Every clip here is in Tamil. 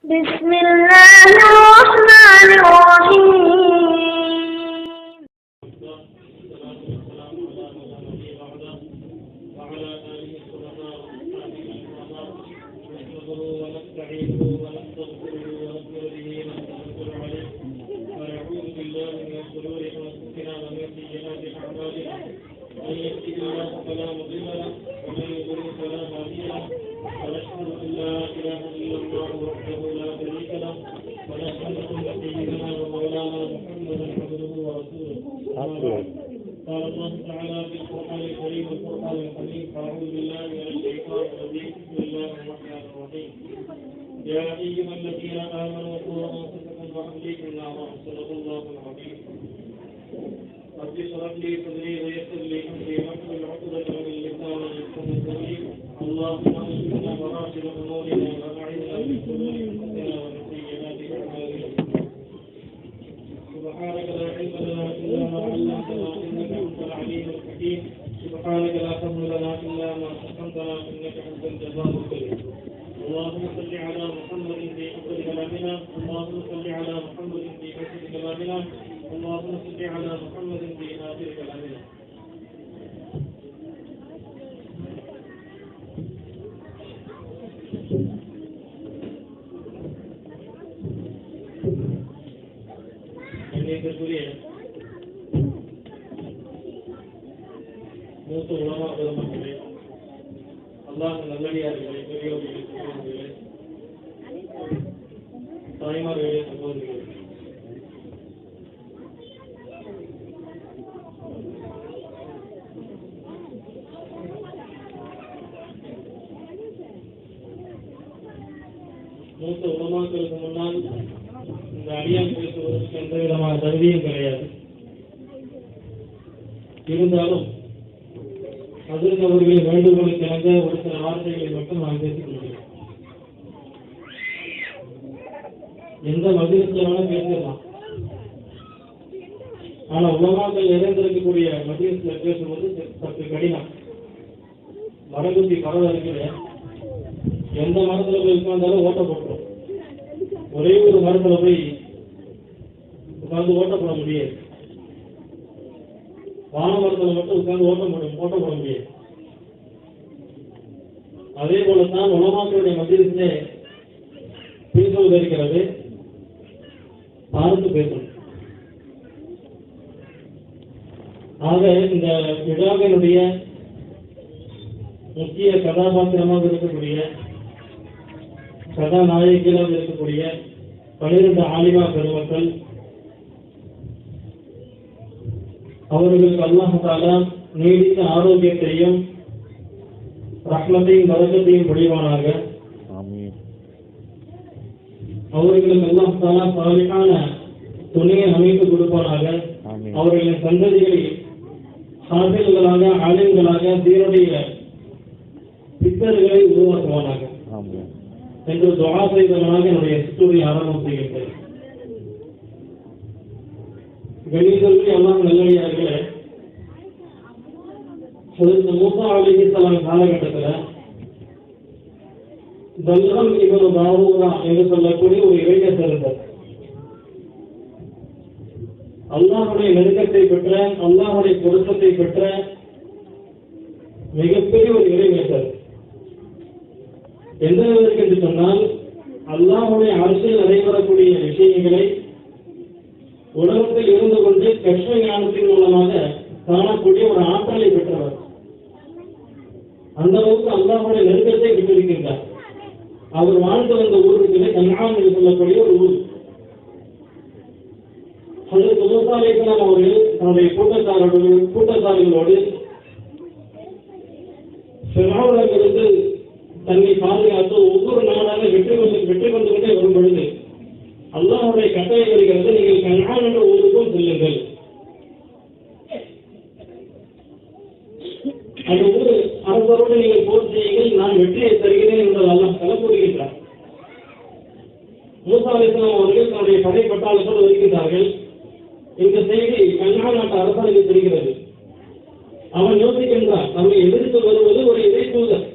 بسم الله الرحمن الرحيم. قال الله تعالى في القرآن الكريم والفرقان الحميد: أعوذ بالله من الشيطان الرجيم. بسم الله الرحمن الرحيم. يا أيها الذين آمنوا قوا أنفسكم وأهليكم نارا. صدق الله العظيم. رب اشرح لي صدري ويسر لي أمري واحلل عقدة من لساني يفقهوا قولي. اللهم اشفنا وراشد أمورنا وأعذنا من شرور أنفسنا ومن سيئات أعمالنا. سبحانك لا علم لنا إلا ما علمتنا إنك أنت العليم الحكيم. سبحانك لا فضل لنا إلا ما علمتنا إنك أنت الجبار الكريم. اللهم صل على محمد في أول كلامنا، اللهم صل على محمد في آخر كلامنا، اللهم صل على محمد في آخر كلامنا. மூத்த உலமா பெருமக்களே, அல்லாஹ் நல்லடியார்களே, பெரியோர்களே, தாய்மார்களே, சகோதரிகளே, மூத்த உலமாக்களுக்கு முன்னால் இந்த அடியான் பேசுவதற்கு எந்த விதமான தகுதியும் கிடையாது. இருந்தாலும் அதில் அவர்களின் வேண்டுகோளுக்கு இணங்க ஒரு சில வார்த்தைகளை மட்டும் நான் பேசிக் கொள்கிறேன். எந்த மஜ்லிஸ்ல பேசலாம், ஆனா உலமாக்கள் நிறைந்திருக்கக்கூடிய மஜ்லிஸ்ல பேசுவது சற்று கடினம். மரகுத்தி பரவ இருக்கிற எந்த மரத்துல போய் உட்கார்ந்தாலும் ஓட்ட போட்டுரும். ஒரே ஒரு மரத்துல போய் உட்கார்ந்து ஓட்ட போட முடியாது. வானமரத்தில் மட்டும் உட்கார்ந்து ஓட்ட போட முடியாது. அதே போலத்தான் உலமாக்களுடைய மத்தியிலே பேசுவது இருக்கிறது. பார்த்து பேசணும். ஆக இந்த விழாவினுடைய முக்கிய கதாபாத்திரமாக இருக்கக்கூடிய, கதாநாயகிகளாக இருக்கக்கூடிய 12 ஆலிமா பெருமக்கள், அவர்களுக்கு அல்லாஹ் தஆலா நீடித்த ஆரோக்கியத்தையும் ரஹ்மத்தையும் பரக்கத்தையும் பொழிவானாக. அவர்களுக்கு அல்லாஹ் தஆலா சாலிஹான துணையை அமைத்து கொடுப்பானாக. அவர்களின் சந்ததிகளை ஹாஃபில்களாக, ஆலிம்களாக, தீனுடைய பித்தர்களை உருவாக்குவானாக என்று துஆ செய்தவனாக என்னுடைய சிற்றுரை ஆரம்பம் செய்கின்றேன். கணிதத்தில் எல்லாம் நல்லடியார்களே, மூசா அலைஹிஸ்ஸலாம் காலகட்டத்தில் பல்கம் இப்னு பாரூரா என்று சொல்லக்கூடிய ஒரு இளைஞர் இருந்தார். அல்லாஹ்வுடைய நெருக்கத்தை பெற்ற, அல்லாஹ்வுடைய பொருத்தத்தை பெற்ற மிகப்பெரிய ஒரு இளைஞர். எந்த அளவிற்கு என்று சொன்னால், அல்லாஹ்வுடைய அரசியல் நடைபெறக்கூடிய விஷயங்களை உலகத்தில் இருந்து கொண்டு கஷ்ட ஞானத்தின் மூலமாக காணக்கூடிய ஒரு ஆற்றலை பெற்றவர். அந்த அளவுக்கு அல்லாஹ்வுடைய நெருக்கத்தை பெற்றிருக்கின்றார். அவர் வாழ்ந்து வந்த ஊருக்கு கன்ஆன் என்று சொல்லக்கூடிய ஒரு ஊர். ஹஜ்ரத் மூசா அலைஹிஸ்ஸலாம் அவர்கள் தன்னுடைய கூட்டத்தார்களோடு ஃபிரௌனிடமிருந்து தன்னை பாதுகாத்து ஒவ்வொரு நாளாக வெற்றி கொண்டு கொண்டே வரும் பொழுது அல்லாஹ்வுடைய கட்டளை வருகிறது, நீங்கள் கன்ஆன் என்ற ஊருக்கும் செல்லுங்கள். அந்த ஊர் அரசரோடு நீங்கள் போர் செய்யுங்கள், நான் வெற்றியை தருகிறேன் என்று அல்லாஹ் கலப்புறுகின்றார். மூசா அலைஹிஸ்ஸலாம் அவர்கள் தன்னுடைய படை பட்டாளத்தோடு வருகின்றார்கள். இந்த செய்தி கன்ஆன் நாட்டு அரசனுக்கு தெரிகிறது. அவன் யோசிக்கின்றான், நம்மை எதிர்த்து வருவது ஒரு இறை தூதர்,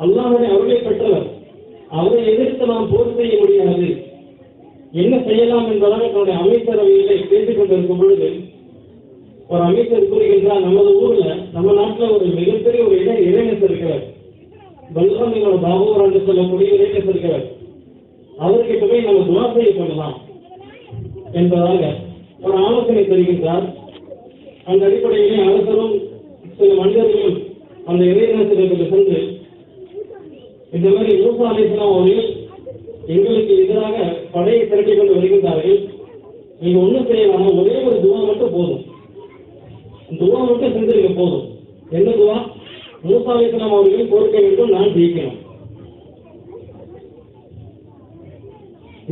அல்லாஹ்வுடைய அருளை பெற்றவர். அவரை எதிர்த்து நாம் போர் செய்ய முடியாது, என்ன செய்யலாம் என்பதாக தன்னுடைய அமைச்சரவையிலே பேசிக் கொண்டிருக்கும் பொழுது ஒரு அமைச்சர் கூறுகின்றார், நமது ஊர்ல நம்ம நாட்டில் ஒரு மிகப்பெரிய ஒரு இளைஞர் இருக்கிறார், பல்ராம் பாபூர் என்று சொல்லக்கூடிய இளைஞர் இருக்கிறார், அவர்கிட்ட போய் நம்ம துவா செய்ய பண்ணலாம் என்பதாக ஒரு ஆலோசனை தருகின்றார். அந்த அடிப்படையிலே அரசரும் சில மனிதர்களும் அந்த இளைஞர்களிடத்தில் சென்று இந்த மாதிரி மூசா அலைஹிஸ்ஸலாம் அவர்கள் எங்களுக்கு எதிராக படையை திரட்டி கொண்டு வருகின்றார்கள், நீங்க ஒன்றும் செய்யலாமா, ஒரே ஒரு துவா மட்டும் போதும், துவா மட்டும் செஞ்சிருக்க போதும். என்ன துவா? மூசா அலைஹிஸ்ஸலாம் அவர்கள் பொறுக்க வேண்டும், நான் ஜெயிக்கணும்.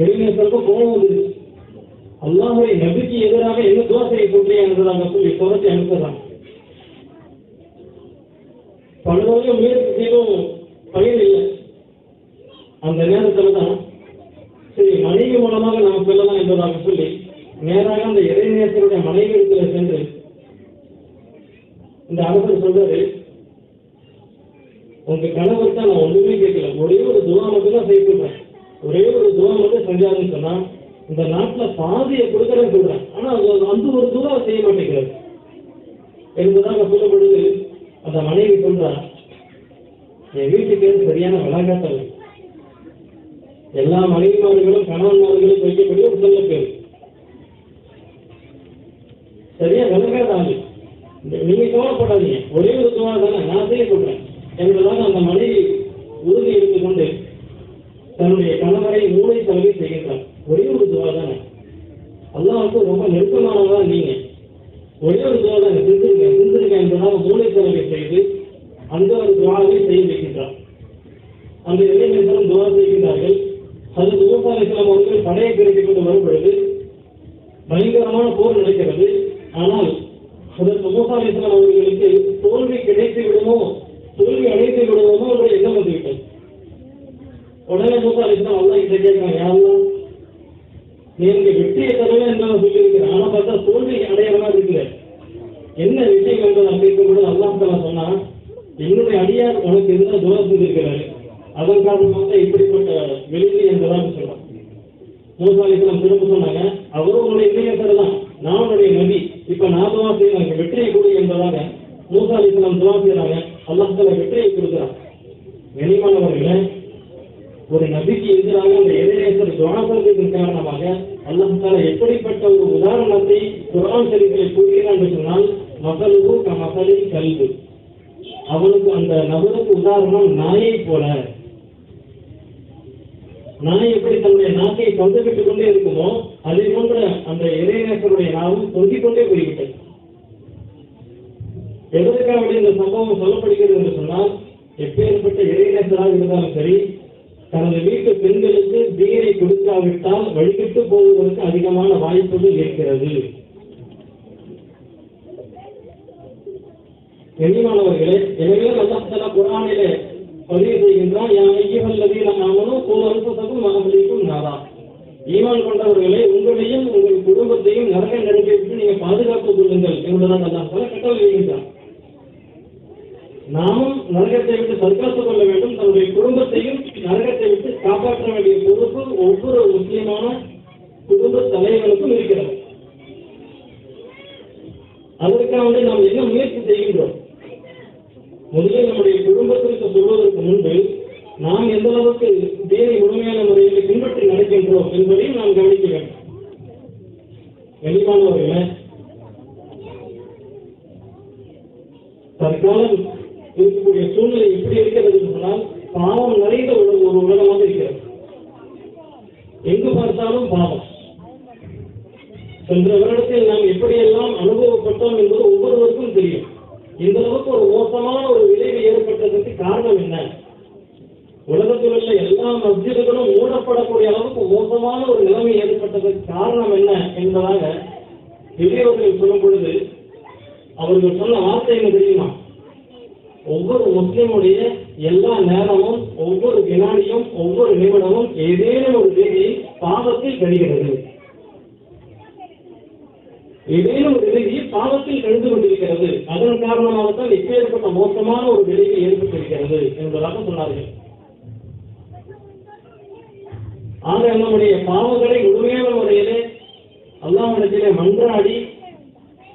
இளைஞர்களுக்கு கோபம் வந்துருச்சு, அல்லாஹ்வுடைய நபிக்கு எதிராக என்ன துவா செய்ய சொல்றீங்க என்பதாக சொல்லி துரத்தி அனுப்புறாங்க. பலவாக முயற்சி செய்தும் பயன் இல்லை. அந்த நேரத்தில் தான் சரி மனைவி மூலமாக நாம் சொல்லலாம் என்பதாக சொல்லி நேராக அந்த இறைநேசருடைய மனைவி இடத்துல சென்று இந்த அரசர் சொல்றாரு, உங்க கணவர் தான் நான் ஒண்ணுமே கேட்கல, ஒரே ஒரு துவா மட்டும் தான் செய்ய, ஒரே ஒரு துவா மட்டும் செஞ்சாருன்னு சொன்னா இந்த நாட்டுல பாதியை கொடுக்கறேன்னு சொல்றேன், ஆனா அந்த ஒரு துவா செய்ய மாட்டேங்கிறார் என்பதாக சொல்லும் பொழுது அந்த மனைவி சொல்றா, என் வீட்டுக்கு சரியான விளங்காட்டல், எல்லா மனைவிமார்களும் கணவன்மார்களும் வைக்கக்கூடிய ஒரு சொல்ல பேர், சரியா விளங்காத ஆளு, நீங்க கவலைப்படாதீங்க, ஒரே ஒரு துவா தானே நான் செய்ய சொல்றேன் என்பதாக அந்த மனைவி உறுதி எடுத்துக்கொண்டு தன்னுடைய கணவரை மூளை செலவை செய்கின்றார். ஒரே ஒரு துவா தானே, அல்லாஹ்வுக்கு ரொம்ப நெருக்கமானவா நீங்க, ஒரே ஒரு துவா தானே செஞ்சிருக்க என்பதாக மூளை செலவை செய்து அந்த ஒரு துவாவை செய்ய வைக்கின்றார். அந்த இளைஞர்களும் துவா செய்கின்றார்கள். அது மூசா அலைஹிஸ்ஸலாம் அவர்கள் படையை திரட்டி கொண்டு வரும் பொழுது பயங்கரமான போர் நடக்கிறது. ஆனால் அதற்கு மூசா அலைஹிஸ்ஸலாம் அவர்களுக்கு தோல்வி கிடைத்து விடுமோ, தோல்வி அடைத்து விடுவோமோ என்ற எண்ணம் வந்துவிட்டது. உடனே மூசா அலைஹிஸ்ஸலாம் அல்லாஹ் கிட்ட கேட்கிறாங்க, யா அல்லாஹ் நீங்க வெற்றியை தரவே என்பதை சொல்லியிருக்கிறேன், ஆனா பார்த்தா தோல்வி அடையிற மாதிரி இருக்கிற, என்ன விஷயம் என்பதை கேட்கும் பொழுது அல்லாஹ் தஆலா சொன்னா, என்னுடைய அடியார் உனக்கு எதிராக துவா செஞ்சிருக்கிறாரு, அதன் காரணமாக இப்படிப்பட்ட வெளியே என்பதாக சொல்லலாம். மூசா அலைஹிஸ்ஸலாம் திரும்ப சொன்னாங்க, அவரும் உங்களுடைய இளைஞர் தான், நான் உன்னுடைய நபி, இப்ப நான் துவா செய்யறாங்க வெற்றியை கொடு என்பதாக மூசா அலைஹிஸ்ஸலாம் துவா செய்யறாங்க. அல்லாஹ் தஆலா வெற்றியை கொடுக்கிறார். கனிமானவர்களே, ஒரு நபிக்கு எதிராக அந்த இளைஞர் துவா செய்ததன் காரணமாக அல்லாஹ் தஆலா எப்படிப்பட்ட ஒரு உதாரணத்தை குர்ஆன் ஷரீஃபில் கூறுகிறார் என்று சொன்னால், மஸலுஹு கமஸலில் கல்பு, அவனுக்கு அந்த நபருக்கு உதாரணம் நாயை போல. நாய் எப்படி தன்னுடைய நாக்கை தொந்தவிட்டுக் கொண்டே இருக்குமோ அதே போன்ற அந்த இறைநேசருடைய நாவும் தொங்கிக் கொண்டே போய்விட்டது. எதற்காக இந்த சம்பவம் சொல்லப்படுகிறது என்று சொன்னால், எப்பேற்பட்ட இறைநேசராக இருந்தாலும் சரி, தனது வீட்டு பெண்களுக்கு தீரை கொடுக்காவிட்டால் வழிகிட்டு போவதற்கு அதிகமான வாய்ப்புகள் இருக்கிறது. கண்ணியமானவர்களே, எனவே அல்லாஹ் தஆலா குர்ஆனிலே பதிவு செய்கின்றான், யா அய்யுஹல்லதீன ஆமனூ கூ அன்ஃபுஸக்கும் வ அஹ்லீக்கும் நாரா, ஈமான் கொண்டவர்களே உங்களையும் உங்கள் குடும்பத்தையும் நரக நெருப்பை விட்டு நீங்க பாதுகாத்துக் கொள்ளுங்கள் என்பதாக அல்லாஹ் தஆலா கட்டளை இடுகின்றான். நாமும் நரகத்தை விட்டு தற்காத்துக் கொள்ள வேண்டும், தன்னுடைய குடும்பத்தையும் நரகத்தை விட்டு காப்பாற்ற வேண்டிய பொறுப்பு ஒவ்வொரு முஸ்லிமான குடும்ப தலைவர்களுக்கும் இருக்கிறது. அதற்காக நாம் என்ன முயற்சி செய்கின்றோம்? முதலில் நம்முடைய குடும்பத்திற்கு சொல்வதற்கு முன்பு நாம் எந்த அளவுக்கு தீனை முழுமையான முறையில் பின்பற்றி நடக்கின்றோம் என்பதையும் நாம் கவனிக்க வேண்டும். கண்டிப்பானவர்களே, தற்காலம் இருக்கக்கூடிய சூழ்நிலை எப்படி இருக்கிறது சொன்னால், பாவம் நிறைந்த ஒரு உலகமாக இருக்கிறது. எங்கு பார்த்தாலும் பாவம். சென்ற வருடத்தில் நாம் எப்படியெல்லாம் அனுபவப்பட்டோம் என்பது ஒவ்வொருவருக்கும் தெரியும். இந்த அளவுக்கு ஒரு மோசமான ஒரு விளைவு ஏற்பட்டதற்கு காரணம் என்ன? உலகத்தில் உள்ள எல்லா மஸ்ஜிதுகளும் மூடப்படக்கூடிய அளவுக்கு மோசமான ஒரு நிலைமை ஏற்பட்டதற்கு காரணம் என்ன என்பதாக பெரியவர்கள் சொல்லும் பொழுது அவர்கள் சொன்ன வார்த்தை என்ன தெரியுமா? ஒவ்வொரு முஸ்லிமுடைய எல்லா நேரமும், ஒவ்வொரு வினாடியும், ஒவ்வொரு நிமிடமும் ஏதேனும் ஒரு ரீதியில் பாவத்தில் கழிகிறது. ஏதேனும் ஒரு விளைவு பாவத்தில் கழிந்து கொண்டிருக்கிறது. அதன் காரணமாகத்தான் இப்பேற்பட்ட மோசமான ஒரு விளைவு ஏற்பட்டிருக்கிறது என்பதாக சொன்னார்கள். ஆக நம்முடைய பாவங்களை முழுமையான முறையிலே அல்லாஹ்விடத்திலே மன்றாடி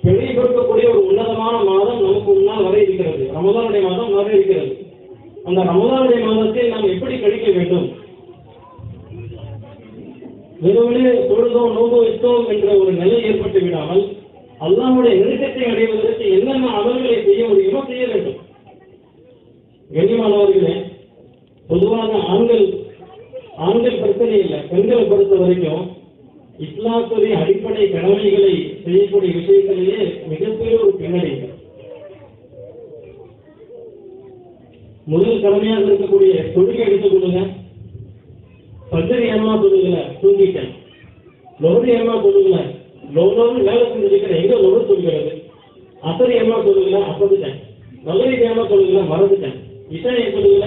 பிழை பொறுக்கக்கூடிய ஒரு உன்னதமான மாதம் நமக்கு முன்னால் வர இருக்கிறது. ரமலானுடைய மாதம் வர இருக்கிறது. அந்த ரமலானுடைய மாதத்தை நாம் எப்படி கழிக்க வேண்டும்? வெறுமனே தொழுதோம் நோன்பு வைத்தோம் என்ற ஒரு நிலை ஏற்பட்டு விடாமல் அல்லாஹ்வுடைய நெருக்கத்தை அடைவதற்கு என்னென்ன அமல்களை செய்ய முடியுமோ செய்ய வேண்டும். கண்ணியமானவர்களே, பொதுவாக ஆண்கள் பிரச்சனை இல்லை. பெண்களை பொறுத்த வரைக்கும் இஸ்லாத்துடைய அடிப்படை கடமைகளை செய்யக்கூடிய விஷயத்திலேயே மிகப்பெரிய ஒரு பின்னடை. முதல் கடமையாக இருக்கக்கூடிய தொழுகை எடுத்துக் கொள்ளுங்க. பஜ்ர் ஏமா தொழுகல, தூங்கிட்டேன். லோரு ஏமா தொழுகல, லோனோன்னு வேலை செஞ்சிருக்கிறேன், எங்க லோரு தொழுகிறது. அசர் ஏமா தொழுகல, அப்பதுட்டேன். மகரிப் ஏமா தொழுகல, மறந்துட்டேன். இஷா ஏன் தொழுகல,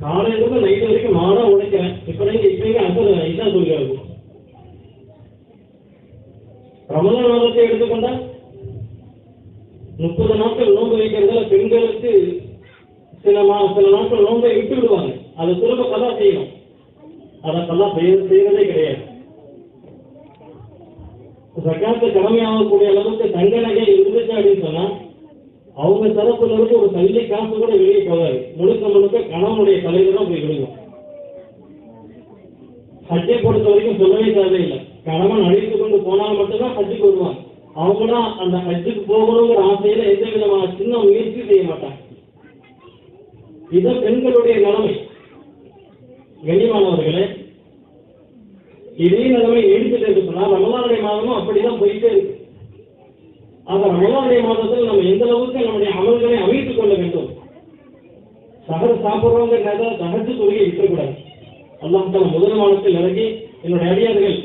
காலையிலிருந்து நைட்டு வரைக்கும் மாடா உடைக்கிறேன். இப்ப அசர் இஷா தொழுகிறது. ரமலான் மாதத்தை எடுத்துக்கொண்டா 30 நாட்கள் நோன்பு வைக்கிறதுல பெண்களுக்கு சில நாட்கள் நோன்பை விட்டு விடுவாங்க. அதை திரும்ப கலா செய்யணும். அதை கலா செய்யறதே கிடையாது. ஜக்காத்து கடமையாகக்கூடிய அளவுக்கு தங்க நகை இருந்துச்சு அப்படின்னு சொன்னா அவங்க தரப்புல இருந்து ஒரு சல்லி காசு கூட வெளியே போகாது. முழுக்க கணவனுடைய தலையில தான் போய் விடுவோம். ஹஜ்ஜை பொறுத்த வரைக்கும் சொல்லவே தேவையில்லை. கணவன் அழைத்து கொண்டு போனால் மட்டும்தான் ஹஜ்ஜுக்கு வருவாங்க. அவங்க தான் அந்த ஹஜ்ஜுக்கு போகணுங்கிற ஆசையில எந்த விதமான சின்ன முயற்சி செய்ய மாட்டாங்க. இதுதான் பெண்களுடைய நிலைமை. கண்ணியமானவர்களே, இதே நிலைமை எடுத்துட்டு இருக்குன்னா ரமலானுடைய மாதமும் அப்படிதான் போயிட்டே இருக்கு. அந்த ரமலானுடைய மாதத்தில் நம்ம எந்த அளவுக்கு நம்முடைய அமல்களை அமைத்துக் கொள்ள வேண்டும். சகர் சாப்பிடுறவங்க சகஜ தொழிலை விட்டுக்கூடாது. அல்லாஹ் முதல் மாதத்தில் இறங்கி என்னுடைய அடியார்கள்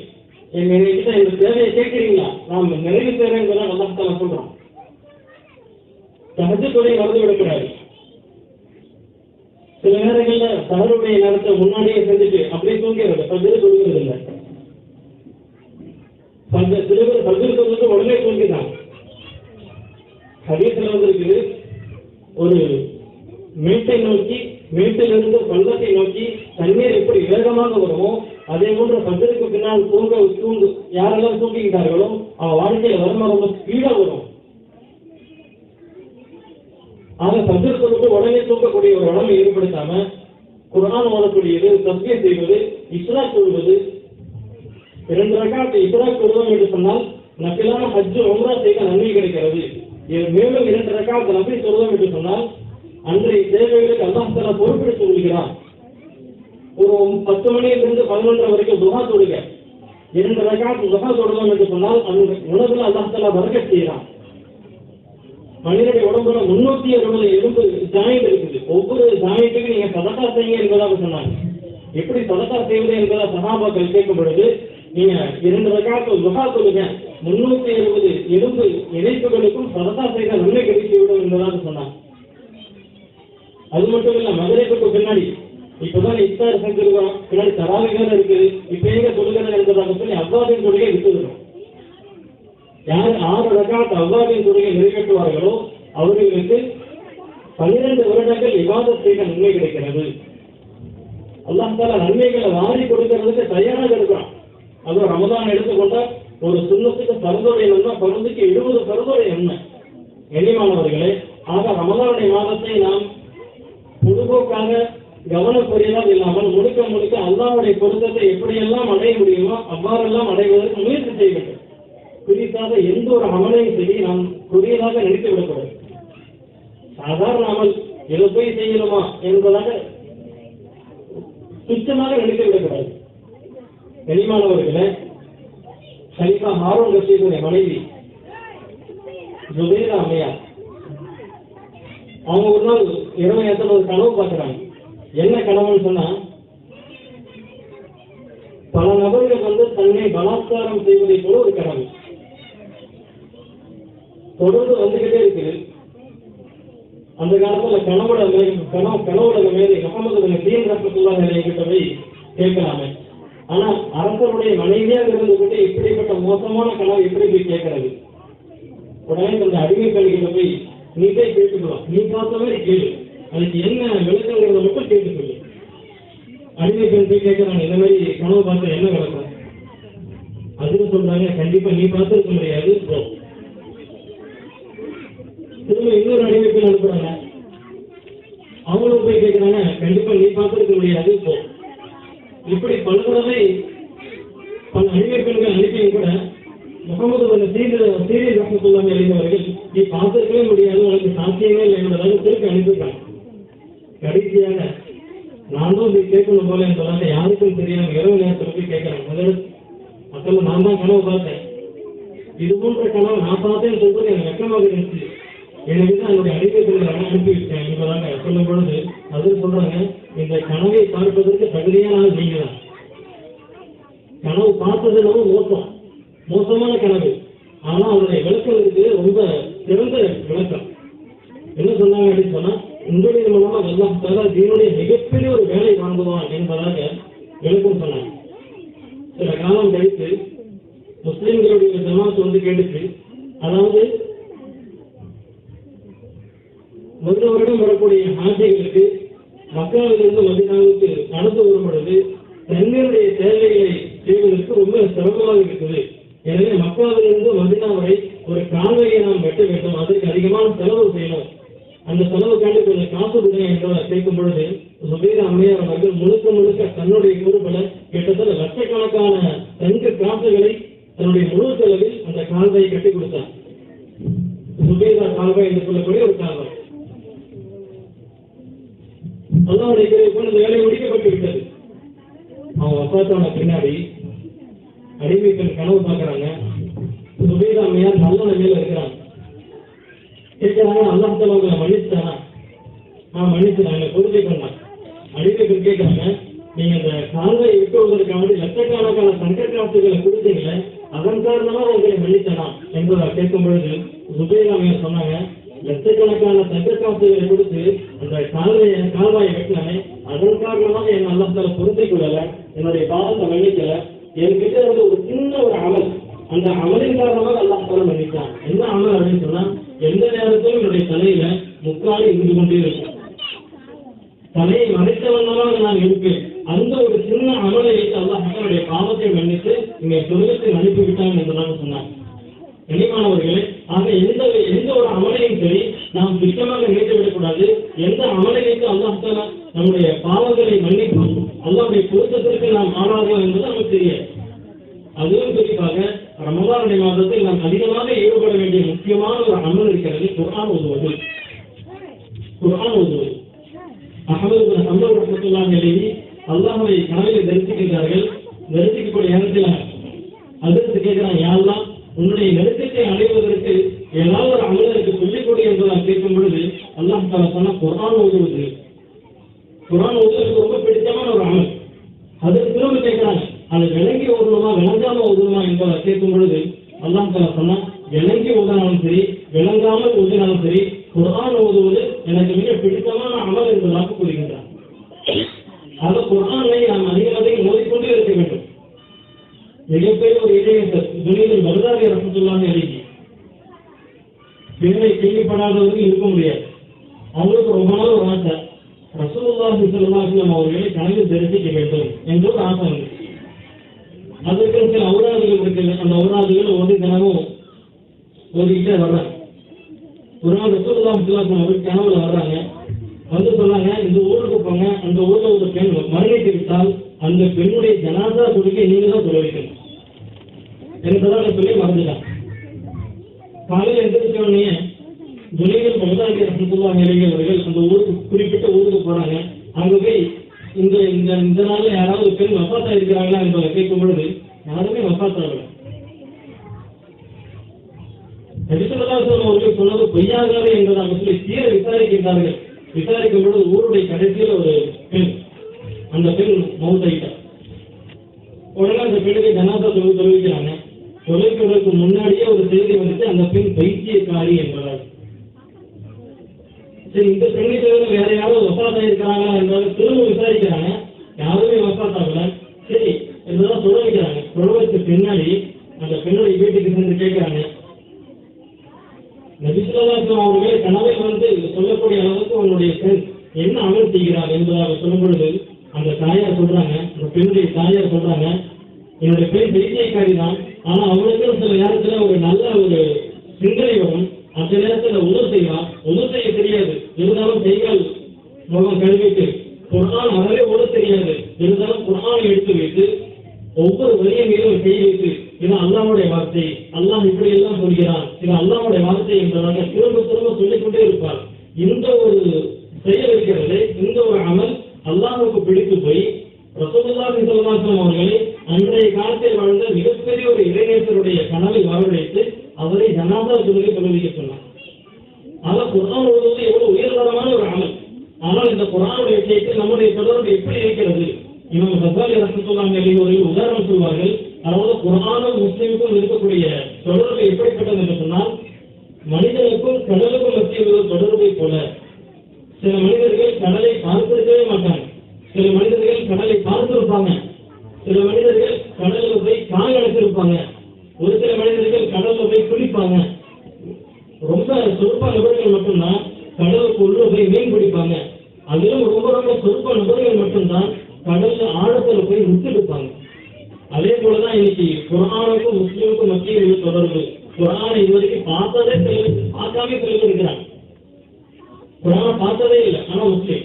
எங்ககிட்ட இந்த தேவையை கேட்கிறீங்களா, நாம் நிறைவு தேவை என்பதான் அல்லாஹ் சொல்றோம். சகஜ தொழிலை மறந்து விடக்கூடாது. சில நேரங்களில் சகருடைய நேரத்தை முன்னாடியே செஞ்சுட்டு அப்படியே தூங்கிறது, பல்வேறு கொடுக்கிறது இல்லை. சில பேர் பல்வேறு சொல்றது உடனே தூங்கிதான். ஹதீஸ்ல வந்திருக்கு, ஒரு மேட்டிலிருந்து பள்ளத்தை நோக்கி தண்ணீர் எப்படி வேகமாக வருமோ அதே போன்று பஜருக்கு பின்னால் தூங்கு யாரெல்லாம் தூங்கிக்கிட்டார்களோ அவன் வாழ்க்கையில வருமா ரொம்ப ஸ்பீடா வரும். ஆக பஜர் தொழுக்கு உடனே தூக்கக்கூடிய ஒரு உடம்பை ஏற்படுத்தாம குர்ஆன் ஓதக்கூடியது, தஸ்பீஹ் செய்வது, இஸ்ராக் சொல்வது. 2 ரக்காத் இஸ்ராக் சொல்வோம் என்று சொன்னால் நஃபிலான ஹஜ் உம்ரா செய்த நன்மை கிடைக்கிறது. மேலும் 2 ரக்காத் நஃபில் சொல்வோம் என்று சொன்னால் அன்றைய தேவைகளுக்கு அல்லாஹ் தஆலா பொறுப்பெடுத்து கொள்கிறார். ஒரு 10 மணியிலிருந்து 11 வரைக்கும் துஹா தொழுக, 2 ரக்காத் துஹா தொழுவோம் என்று சொன்னால் அந்த உணவுல அல்லாஹ் தஆலா பரக்கத் செய்கிறான். மனிதனுடைய உடம்புல 360 எலும்பு ஜாயிண்ட் இருக்குது. ஒவ்வொரு ஜாயிண்ட்டுக்கு நீங்க சதகா செய்யுங்க என்பதாக சொன்னாங்க. எப்படி சதகா செய்வது என்பதை சஹாபாக்கள் கேட்கும் பொழுது நீங்க 2 ரக்காத் துஹா தொழுக, 370 எலும்பு இணைப்புகளுக்கும் சதகா செய்த நன்மை கிடைத்துவிடும் என்பதாக சொன்னாங்க. அது மட்டும் இல்ல, மகரிபுக்கு பின்னாடி இப்பதான் இஃப்தார் செஞ்சிருக்கிறோம், பின்னாடி தராவிகள் இருக்குது, இப்ப எங்க தொழுகிறது என்பதாக சொல்லி அவ்வாபின் தொழுகை விட்டுவிடும். யார் 6 ரக்காத் அவ்வாபின் தொழுகை நிறைவேற்றுவார்களோ அவர்களுக்கு 12 வருடங்கள் இபாதத் செய்த நன்மை கிடைக்கிறது. அல்லாஹ் தஆலா நன்மைகளை வாரி கொடுக்கிறதுக்கு தயாராக இருக்கிறான். அதுவும் ரமலான் எடுத்துக்கொண்டா ஒரு சுன்னத்துக்கு பரதுடைய நன்மை, பருந்துக்கு 70 பருதுடைய நன்மை. கண்ணியமானவர்களே, ஆக ரமலானுடைய மாதத்தை நாம் பொதுபோக்காக கவனக்குரியதாக இல்லாமல் முழுக்க அல்லாஹ்வுடைய பொருத்தத்தை எப்படியெல்லாம் அடைய முடியுமோ அவ்வாறெல்லாம் அடைவதற்கு முயற்சி செய்ய வேண்டும். குறிப்பாக எந்த ஒரு அமலையும் சரி நாம் குறியதாக நினைத்து விடக்கூடாது. சாதாரண அமல் இதை போய் செய்யணுமா என்பதாக சுத்தமாக நினைத்து விடக்கூடாது. கனிமானவர்களே, கலிஃபா ஹாரூன் ரஷீதுடைய மனைவி ஜுபைரா அம்மையார், அவங்க ஒரு நாள் இரவு நேரத்தில் ஒரு கனவு பார்க்குறாங்க. என்ன கனவுன்னு சொன்னா, பல நபர்கள் தன்னை பலாத்காரம் செய்வதை போல ஒரு கனவு தொடர்ந்து வந்துகிட்டே இருக்குது. அந்த காலத்துல கனவுட மேலே முகமது தீன் ரஹ்மத்துல்லாஹி கிட்ட போய் கேட்கலாமே. ஆனா அரசருடைய மனைவியாக இருந்து கொண்டு இப்படிப்பட்ட மோசமான கனவு எப்படி போய் கேட்கறது? உடனே அந்த அடிமை பெண்கிட்ட போய் நீ போய் கேட்டுக்கலாம், நீ பார்த்த மாதிரி கேளு, அதுக்கு என்ன விளக்கங்கிறத மட்டும் கேட்டுக்கொள்ளு. அடிமை பெண் போய் கேட்கறாங்க, இந்த மாதிரி கனவு பார்த்து என்ன விளக்கம்? அதுக்கு சொல்றாங்க, கண்டிப்பா நீ பார்த்துருக்க முடியாது. திரும்ப இன்னொரு அடிமை பெண் அனுப்புறாங்க, அவங்களும் போய் கேட்கிறாங்க, கண்டிப்பா நீ பார்த்துருக்க முடியாது. இப்படி பல தடவை பல அடிமை பெண்கள் அனுப்பியும் கூட முகமது சீரியல் ரஹ்மத்துல்லாஹி அலைஹி அவர்கள் நீ பார்த்திருக்கவே முடியாது, உனக்கு சாத்தியமே இல்லை என்பதாக திருப்பி அனுப்பியிருக்காங்க. கடைசியாக நான் தான் போய் கேட்கணும் போல என்பதாக யாருக்கும் தெரியாம இரவு நேரத்தில் போய் கேட்கிறேன். முதல்ல மக்கள் நான் தான் கனவு பார்த்தேன், இது போன்ற கனவு நான் பார்த்தேன்னு சொல்றது எனக்கு வெக்கமாக இருந்துச்சு, எனவே தான் என்னுடைய அடிமை பெண்களை அனுப்பி வச்சேன் என்பதாக சொல்லும் பொழுது அது சொல்றாங்க, இந்த கனவை பார்ப்பதற்கு தகுதியான ஆள் நீங்க தான். கனவு பார்த்தது நம்ம மோசமான கனவு, ஆனா அதனுடைய விளக்கங்களுக்கு ரொம்ப சிறந்த விளக்கம். என்ன சொன்னாங்க அப்படின்னு சொன்னா, உங்களுடைய மூலமா அல்லாஹ் தஆலா தீனுடைய மிகப்பெரிய ஒரு வேலை வாங்குவான் என்பதாக விளக்கம் சொன்னாங்க. சில காலம் கழித்து முஸ்லிம்களுடைய ஜமாத் வந்து கேட்டுச்சு, அதாவது வருடம் வரக்கூடிய ஹாஜிகளுக்கு மக்காவிலிருந்து மதீனாவுக்கு நடந்து வரும் பொழுது தண்ணீருடைய தேவைகளை செய்வதற்கு ரொம்ப சிரமமாக இருக்குது. எனவே மக்காவிலிருந்து மதீனா வரை ஒரு கால்வாயை நாம் வெட்ட வேண்டும், அதற்கு அதிகமான செலவு செய்யணும், அந்த செலவுக்காண்டி கொஞ்சம் காசு கொடுங்க என்று கேட்கும் பொழுது சுபைர் அம்மையார் அவர்கள் முழுக்க தன்னுடைய பொறுப்புல கிட்டத்தட்ட லட்சக்கணக்கான தங்க காசுகளை தன்னுடைய முழு செலவில் அந்த கால்வாயை கட்டி கொடுத்தார். சுபைரா கால்வாய் என்று சொல்லக்கூடிய ஒரு கால்வாய். அல்லாஹ்வுடைய கிருபையால் இந்த வேலை முடிக்கப்பட்டு விட்டது. அவன் வஃபாத்தான பின்னாடி அடிமை பெண் கனவு பார்க்கறாங்க, சுபைரா அம்மையார் நல்ல நிலையில இருக்கிறாங்க. கேட்கிறாங்க, அல்லாஹ் தஆலா உங்களை மன்னிச்சானா? மன்னிச்சுட்டாங்க, பொறுப்பை கொண்டான். அடிமை பெண் கேட்கிறாங்க, நீங்க இந்த கால்வாயை விட்டுவதற்காக லட்சக்கணக்கான தங்க காசுகளை கொடுத்தீங்களே, அதன் காரணமா உங்களை மன்னிச்சானா என்பதை கேட்கும் பொழுது சுபைரா அம்மையார் சொன்னாங்க, லட்சக்கணக்கான தங்க காசுகளை கொடுத்து அந்த கால்வாயை வெட்டினானே, அதன் காரணமாக என் அல்லாஹ் தஆலா பொறுப்பை கொள்ளல, என்னுடைய பாவத்தை மன்னிக்கல, என்கிட்ட இருந்து ஒரு சின்ன ஒரு அமல், அந்த அமலின் காரணமாக அல்லாஹ் தஆலா மன்னிச்சான். என்ன அமல் அப்படின்னு சொன்னா, எந்த நேரத்திலும் என்னுடைய தலையில முக்காலி இருந்து கொண்டே இருக்கும், தலையை மறைத்த வண்ணமாக நான் இருப்பேன். அந்த ஒரு சின்ன அமலை வைத்து அல்லாஹ் தன்னுடைய பாவத்தை மன்னித்து இங்கே சொர்க்கத்தை அனுப்பிவிட்டான் என்றுதான் சொன்னாங்க. கனிமானவர்களே, ஆக எந்த ஒரு அமலையும் சரி நாம் திட்டமாக நினைத்து விடக்கூடாது. எந்த அமலை வைத்து அல்லாஹ் தஆலா நம்முடைய பாவங்களை மன்னிக்கும், அல்லாஹ்வுடைய பொருத்தத்திற்கு நாம் ஆளாகிறோம் என்பது நமக்கு தெரியாது. அதுவும் குறிப்பாக ரமலானுடைய மாதத்தில் நாம் அதிகமாக ஈடுபட வேண்டிய முக்கியமான ஒரு அமல் இருக்கிறது, குர்ஆன் ஓதுவது. அஹ்மது பின் ஹம்பல் ரஹ்மத்துல்லாஹி அலைஹி அல்லாஹ்வை கனவில் தரிசிக்கிறார்கள். தரிசிக்கக்கூடிய நேரத்தில் அதிர்த்து கேட்கிறான், யா அல்லாஹ், உன்னுடைய நெருக்கத்தை அடைவதற்கு ஏதாவது ஒரு அமல் எனக்கு சொல்லிக் கொடு என்பதாக கேட்கும் பொழுது அல்லாஹ் தஆலா சொன்ன குர்ஆன் ஓதுவது. குர்ஆன் ஓதுவதற்கு ரொம்ப பிடித்தமான ஒரு அமல். அதற்கு திரும்ப கேட்கிறாங்க, அதை விளங்கி ஓதணுமா விளங்காம ஓதணுமா என்பதை கேட்கும் பொழுது அல்லாஹ் தஆலா சொன்னா, விளங்கி ஓதினாலும் சரி விளங்காமல் ஓதினாலும் சரி குர்ஆன் ஓதுவது எனக்கு மிக பிடித்தமான அமல் என்பதாக கூறுகின்றார். ஆக குர்ஆனை நாம் அதிகமாக ஓதிக்கொண்டே இருக்க வேண்டும். மிகப்பெரிய ஒரு இளைஞர் துனியில் பக்தாதி ரஹ்மத்துல்லாஹி அலைஹி, பெண்ணை கேள்விப்படாதவர்கள் இருக்க முடியாது. அவங்களுக்கு ரொம்ப நாள் ஒரு ஆசை, ரசூலுல்லாஹி ஸல்லல்லாஹு அலைஹி வஸல்லம் அவர்களை கனவில் தரிசிக்க வேண்டும் என்ற ஒரு ஆசை வந்து அதற்கு சில ஔராதுகள் இருக்குது. அந்த ஔராதுகள் ஒரு தினமும் ஓதிக்கிட்டே வர்றாங்க. ஒரு நாள் ரசூலுல்லாஹி ஸல்லல்லாஹு அலைஹி வஸல்லம் அவர்கள் கனவுல வர்றாங்க. வந்து சொன்னாங்க, இந்த ஊருக்கு போங்க, அந்த ஊர்ல ஒரு பெண் மரணித்து விட்டால் அந்த பெண்ணுடைய ஜனாதா தொழுகை நீங்க தான் தொழ வைக்கணும் என்பதாக சொல்லி மறந்துட்டாங்க. காலையில் எந்திரிச்சோடனே துனியில் பக்தாதி ரஹ்மத்துல்லாஹி அலைஹி அவர்கள் அந்த ஊருக்கு குறிப்பிட்ட ஊருக்கு போறாங்க. அங்க போய் இந்த நாள்ல யாராவது பெண் வஃபாத்தா இருக்கிறாங்களா என்பதை கேட்கும் பொழுது யாருமே வஃபாத்தாகல. நபி ஸல்லல்லாஹு அலைஹி வஸல்லம் அவர்கள் சொன்னது பொய்யாகாது என்பதாக சொல்லி தீர விசாரிக்கின்றார்கள். விசாரிக்கும் பொழுது ஊருடைய கடைசியில் ஒரு பெண், அந்த பெண் மௌத்தாயிட்டார். உடனே அந்த பெண்ணுக்கு ஜனாதா தொழுவிக்கிறாங்க. தொழுவிக்கிறதுக்கு முன்னாடியே ஒரு செய்தி வந்துட்டு, அந்த பெண் பைத்தியக்காரி என்பதால். சரி, இந்த பெண்ணை தவிர வேற யாரும் வஃபாத்தா இருக்கிறாங்களா என்பதை திரும்ப விசாரிக்கிறாங்க. யாருமே வஃபாத்தாகல. சரி என்பதான் தொழ வைக்கிறாங்க. தொழுவதற்கு பின்னாடி அந்த பெண்ணுடைய வீட்டுக்கு சென்று கேட்கிறாங்க, நபி ஸல்லல்லாஹு அலைஹி வஸல்லம் அவர்கள் கனவில் வந்து சொல்லக்கூடிய அளவுக்கு உன்னுடைய பெண் என்ன அமல் செய்கிறார் என்பதாக சொல்லும் பொழுது அந்த தாயார் சொல்றாங்க, அந்த பெண்ணுடைய தாயார் சொல்றாங்க, என்னுடைய பெண் பைத்தியக்காரி தான், ஆனா அவளுக்கு சில நேரத்துல ஒரு நல்ல ஒரு சிந்தனை வரும். அந்த நேரத்துல உதவு செய்வான், உதவு செய்ய தெரியாது, இருந்தாலும் கைகால் முகம் கழுவிட்டு குர்ஆன் அவரே ஓட தெரியாது, இருந்தாலும் குர்ஆனை எடுத்து வைத்து ஒவ்வொரு வரியும் மீது ஒரு கை வைத்து இது அல்லாஹ்வுடைய வார்த்தை, அல்லாஹ் இப்படி எல்லாம் சொல்கிறான், இது அல்லாஹ்வுடைய வார்த்தை என்பதாக திரும்ப திரும்ப சொல்லிக்கொண்டே இருப்பார். இந்த ஒரு செயல் இருக்கிறது, இந்த ஒரு அமல் அல்லாஹ்வுக்கு பிடித்து போய் ரசூலுல்லாஹி ஸல்லல்லாஹு அலைஹி வஸல்லம் அவர்களை அன்றைய காலத்தில் வாழ்ந்த மிகப்பெரிய ஒரு இறைநேசருடைய கனவை வரவழைத்து அவரை ஜனாதா தொழுகை தொழுவிக்க சொன்னார். ஆக குர்ஆன் ஓதுவது எவ்வளவு உயர்தரமான ஒரு அமல். ஆனால் இந்த குர்ஆனுடைய விஷயத்தில் நம்முடைய தொடர்பு எப்படி இருக்கிறது? இமாம் கசாலி ரஹ்மத்துல்லாஹி அலைஹி ஒரு உதாரணம் சொல்வார்கள். அதாவது குர்ஆனும் முஸ்லிமுக்கும் இருக்கக்கூடிய தொடர்பு எப்படிப்பட்டது என்று சொன்னால், மனிதனுக்கும் கடலுக்கும் மத்தியில் உள்ள தொடர்பை போல. சில மனிதர்கள் கடலை பார்த்திருக்கவே மாட்டாங்க, சில மனிதர்கள் கடலை பார்த்திருப்பாங்க, சில மனிதர்கள் கடலில் போய் கால் அடைத்திருப்பாங்க, ஒரு சில மனிதர்கள் கடலில் போய் குளிப்பாங்க. ரொம்ப சொற்ப நபர்கள் மட்டும்தான் கடலுக்கு உள்ள போய் மீன் பிடிப்பாங்க. அதிலும் ரொம்ப ரொம்ப சொற்ப நபர்கள் மட்டும்தான் கடல்ல ஆழத்துல போய் முத்தெடுப்பாங்க. அதே போலதான் இன்னைக்கு குர்ஆனுக்கும் முஸ்லிமுக்கும் மத்தியில் உள்ள தொடர்பு. குர்ஆனை இதுவரைக்கும் பார்த்ததே பார்க்காம சில பேர் இருக்கிறாங்க, குர்ஆனை பார்த்ததே இல்லை, ஆனா முஸ்லீம்.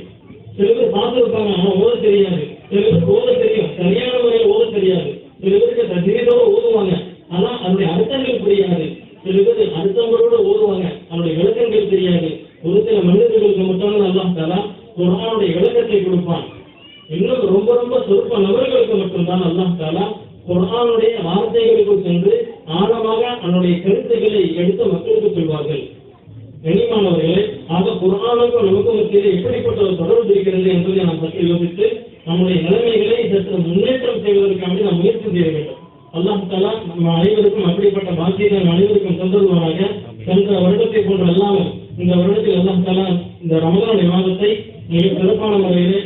சில பேர் பார்த்துருப்பாங்க, ஆனா ஓத தெரியாது. சில பேருக்கு ஓத தெரியும், சரியான முறையில் ஓத தெரியாது. சில பேருக்கு தஜ்வீதோட ஓதுவாங்க, ஆனா அதனுடைய அர்த்தங்கள் புரியாது. சில பேர் அர்த்தங்களோட ஓதுவாங்க, அதனுடைய விளக்கங்கள் தெரியாது. ஒரு சில மனிதர்களுக்கு மட்டும் அல்லாஹ் தஆலா குர்ஆனுடைய விளக்கத்தை கொடுப்பான். இன்னும் ரொம்ப ரொம்ப சொற்ப நபர்களுக்கு மட்டும்தான் அல்லாஹ் தஆலா குர்ஆனுடைய வார்த்தைகளுக்கு சென்று ஆழமாக அதனுடைய கருத்துக்களை எடுத்து மக்களுக்கு சொல்வார்கள். கண்ணியமானவர்களே, ஆக குர்ஆனுக்கும் நமக்கும் மத்தியில் எப்படிப்பட்ட ஒரு தொடர்பு இருக்கிறது என்பதை நாம் பற்றி யோசித்து நம்முடைய நிலைமைகளை சற்று முன்னேற்றம் செய்வதற்காக நாம் முயற்சி செய்ய வேண்டும். அல்லாஹ் தஆலா நம்ம அனைவருக்கும் அப்படிப்பட்ட பாக்கியத்தை அனைவருக்கும் தந்தருவானாக. சென்ற வருடத்தை போன்ற எல்லாமும் இந்த வருடத்தில் அல்லாஹ் தஆலா இந்த ரமலான் மாதத்தை மிக சிறப்பான முறையிலே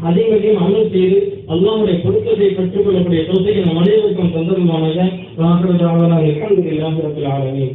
அதிகம் அமல் செய்து அல்லாஹ்வுடைய பொருத்தத்தை பெற்றுக் கொள்ளக்கூடிய தௌஃபீகை நம் அனைவருக்கும் தந்தருவானாக. வாஹிரு தஅவானா அல்ஹம்துலில்லாஹி ரப்பில் ஆலமீன்.